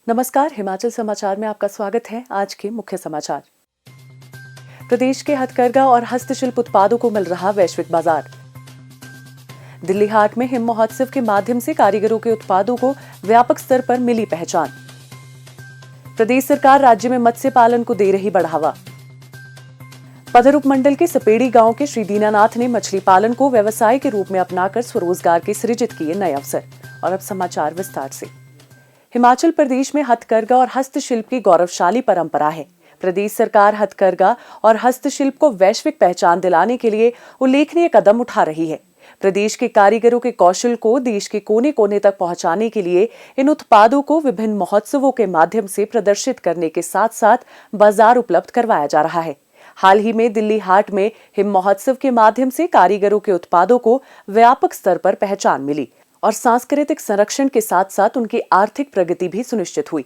नमस्कार, हिमाचल समाचार में आपका स्वागत है। आज के मुख्य समाचार। प्रदेश के हथकरघा और हस्तशिल्प उत्पादों को मिल रहा वैश्विक बाजार। दिल्ली हाट में हिम महोत्सव के माध्यम से कारीगरों के उत्पादों को व्यापक स्तर पर मिली पहचान। प्रदेश सरकार राज्य में मत्स्य पालन को दे रही बढ़ावा। पधर उपमंडल के सपेड़ी गांव के श्री दीनानाथ ने मछली पालन को व्यवसाय के रूप में अपनाकर स्वरोजगार के सृजित किए नए अवसर। और अब समाचार विस्तार से। हिमाचल प्रदेश में हथकरघा और हस्तशिल्प की गौरवशाली परंपरा है। प्रदेश सरकार हथकरघा और हस्तशिल्प को वैश्विक पहचान दिलाने के लिए उल्लेखनीय कदम उठा रही है। प्रदेश के कारीगरों के कौशल को देश के कोने कोने तक पहुंचाने के लिए इन उत्पादों को विभिन्न महोत्सवों के माध्यम से प्रदर्शित करने के साथ साथ बाजार उपलब्ध करवाया जा रहा है। हाल ही में दिल्ली हाट में हिम महोत्सव के माध्यम से कारीगरों के उत्पादों को व्यापक स्तर पर पहचान मिली और सांस्कृतिक संरक्षण के साथ साथ उनकी आर्थिक प्रगति भी सुनिश्चित हुई।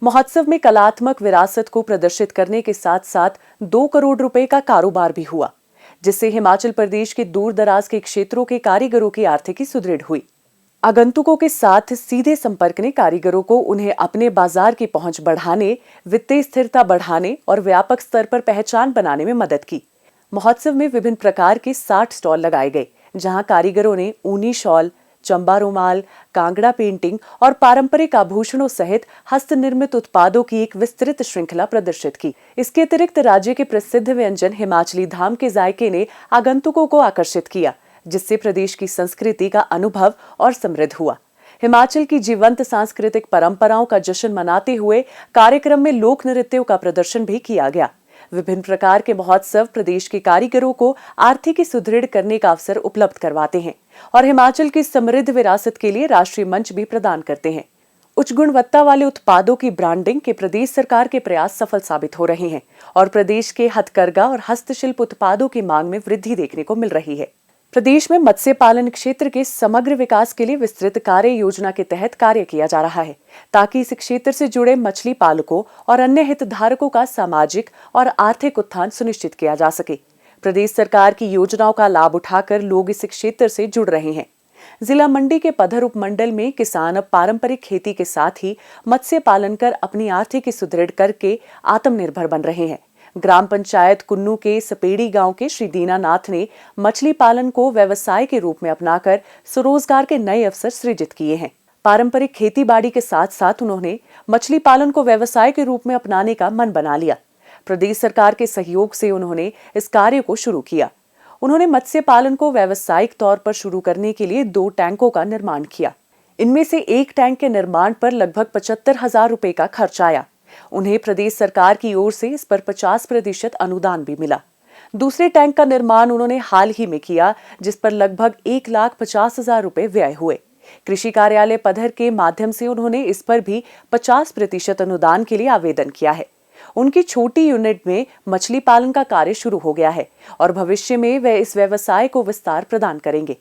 महोत्सव में कलात्मक विरासत को प्रदर्शित करने के साथ साथ 2 करोड़ रुपए का कारोबार भी हुआ, जिससे हिमाचल प्रदेश के दूर दराज के क्षेत्रों के कारीगरों की आर्थिकी सुदृढ़ हुई। आगंतुकों के साथ सीधे संपर्क ने कारीगरों को उन्हें अपने बाजार की पहुंच बढ़ाने, वित्तीय स्थिरता बढ़ाने और व्यापक स्तर पर पहचान बनाने में मदद की। महोत्सव में विभिन्न प्रकार के 60 स्टॉल लगाए गए, जहां कारीगरों ने ऊनी शॉल, चंबा रुमाल, कांगड़ा पेंटिंग और पारंपरिक आभूषणों सहित हस्तनिर्मित उत्पादों की एक विस्तृत श्रृंखला प्रदर्शित की। इसके अतिरिक्त राज्य के प्रसिद्ध व्यंजन हिमाचली धाम के जायके ने आगंतुकों को आकर्षित किया, जिससे प्रदेश की संस्कृति का अनुभव और समृद्ध हुआ। हिमाचल की जीवंत सांस्कृतिक परंपराओं का जश्न मनाते हुए कार्यक्रम में लोक नृत्यों का प्रदर्शन भी किया गया। विभिन्न प्रकार के महोत्सव प्रदेश के कारीगरों को आर्थिकी सुदृढ़ करने का अवसर उपलब्ध करवाते हैं और हिमाचल की समृद्ध विरासत के लिए राष्ट्रीय मंच भी प्रदान करते हैं। उच्च गुणवत्ता वाले उत्पादों की ब्रांडिंग के प्रदेश सरकार के प्रयास सफल साबित हो रहे हैं और प्रदेश के हथकरघा और हस्तशिल्प उत्पादों की मांग में वृद्धि देखने को मिल रही है। प्रदेश में मत्स्य पालन क्षेत्र के समग्र विकास के लिए विस्तृत कार्य योजना के तहत कार्य किया जा रहा है, ताकि इस क्षेत्र से जुड़े मछली पालकों और अन्य हितधारकों का सामाजिक और आर्थिक उत्थान सुनिश्चित किया जा सके। प्रदेश सरकार की योजनाओं का लाभ उठाकर लोग इस क्षेत्र से जुड़ रहे हैं। जिला मंडी के पधर उपमंडल में किसान अब पारंपरिक खेती के साथ ही मत्स्य पालन कर अपनी आर्थिकी सुदृढ़ करके आत्मनिर्भर बन रहे हैं। ग्राम पंचायत कुन्नू के सपेड़ी गांव के श्री दीनानाथ ने मछली पालन को व्यवसाय के रूप में अपनाकर स्वरोजगार के नए अवसर सृजित किए हैं। पारंपरिक खेती बाड़ी के साथ साथ उन्होंने मछली पालन को व्यवसाय के रूप में अपनाने का मन बना लिया। प्रदेश सरकार के सहयोग से उन्होंने इस कार्य को शुरू किया। उन्होंने मत्स्य पालन को व्यावसायिक तौर पर शुरू करने के लिए 2 टैंकों का निर्माण किया। इनमें से एक टैंक के निर्माण पर लगभग 75,000 रुपए का खर्च आया। उन्हें प्रदेश सरकार की ओर से इस पर 50% अनुदान भी मिला। दूसरे टैंक का निर्माण उन्होंने हाल ही में किया, जिस पर लगभग 1,50,000 रुपए व्यय हुए। कृषि कार्यालय पधर के माध्यम से उन्होंने इस पर भी 50% अनुदान के लिए आवेदन किया है। उनकी छोटी यूनिट में मछली पालन का कार्य शुरू हो गया है और भविष्य में वे इस व्यवसाय को विस्तार प्रदान करेंगे।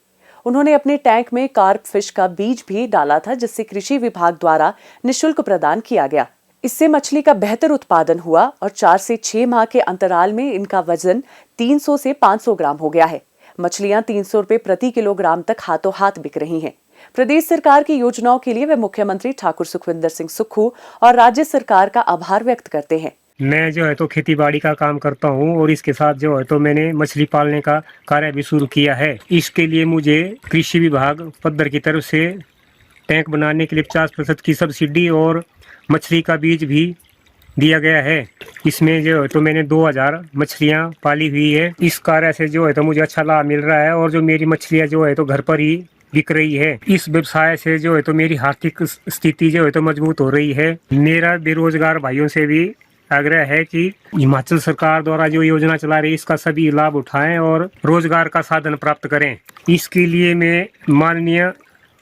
उन्होंने अपने टैंक में कार्प फिश का बीज भी डाला था, जिससे कृषि विभाग द्वारा निःशुल्क प्रदान किया गया। इससे मछली का बेहतर उत्पादन हुआ और 4 से 6 माह के अंतराल में इनका वजन 300 से 500 ग्राम हो गया है। मछलियां 300 रुपए प्रति किलोग्राम तक हाथों हाथ बिक रही हैं। प्रदेश सरकार की योजनाओं के लिए वे मुख्यमंत्री ठाकुर सुखविंदर सिंह सुक्खू और राज्य सरकार का आभार व्यक्त करते हैं। मैं जो है तो खेती बाड़ी का काम करता हूँ और इसके साथ जो है तो मैंने मछली पालने का कार्य भी शुरू किया है। इसके लिए मुझे कृषि विभाग पद्धर की तरफ से टैंक बनाने के लिए 50% की सब्सिडी और मछली का बीज भी दिया गया है। इसमें जो है तो मैंने 2000 मछलियाँ पाली हुई है। इस कार्य से जो है तो मुझे अच्छा लाभ मिल रहा है और जो मेरी मछलियाँ जो है तो घर पर ही बिक रही है। इस व्यवसाय से जो है तो मेरी आर्थिक स्थिति जो है तो मजबूत हो रही है। मेरा बेरोजगार भाइयों से भी आग्रह है कि हिमाचल सरकार द्वारा जो योजना चला रही है इसका सभी लाभ उठाएं और रोजगार का साधन प्राप्त करें। इसके लिए मैं माननीय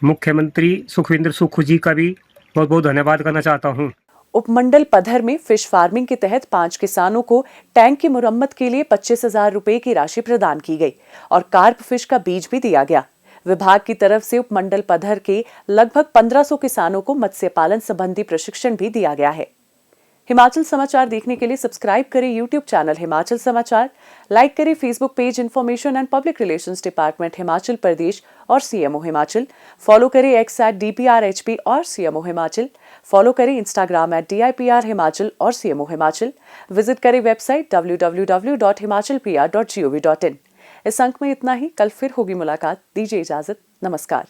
मुख्यमंत्री सुखविंदर सुक्खू जी का भी बहुत बहुत धन्यवाद करना चाहता हूँ। उपमंडल पधर में फिश फार्मिंग के तहत 5 किसानों को टैंक की मुरम्मत के लिए 25,000 रुपए की राशि प्रदान की गई और कार्प फिश का बीज भी दिया गया। विभाग की तरफ से उपमंडल पधर के लगभग 1500 किसानों को मत्स्य पालन संबंधी प्रशिक्षण भी दिया गया है। हिमाचल समाचार देखने के लिए सब्सक्राइब करें यूट्यूब चैनल हिमाचल समाचार, लाइक करें Facebook page information and public relations department Himachal Pradesh और सीएमओ हिमाचल, फॉलो करें x@dprhp और सीएमओ हिमाचल, फॉलो करें इंस्टाग्राम @DIPR हिमाचल और CMO हिमाचल। विजिट करें वेबसाइट www.himachalpr.gov.in। इस अंक में इतना ही। कल फिर होगी मुलाकात। दीजिए इजाजत। नमस्कार।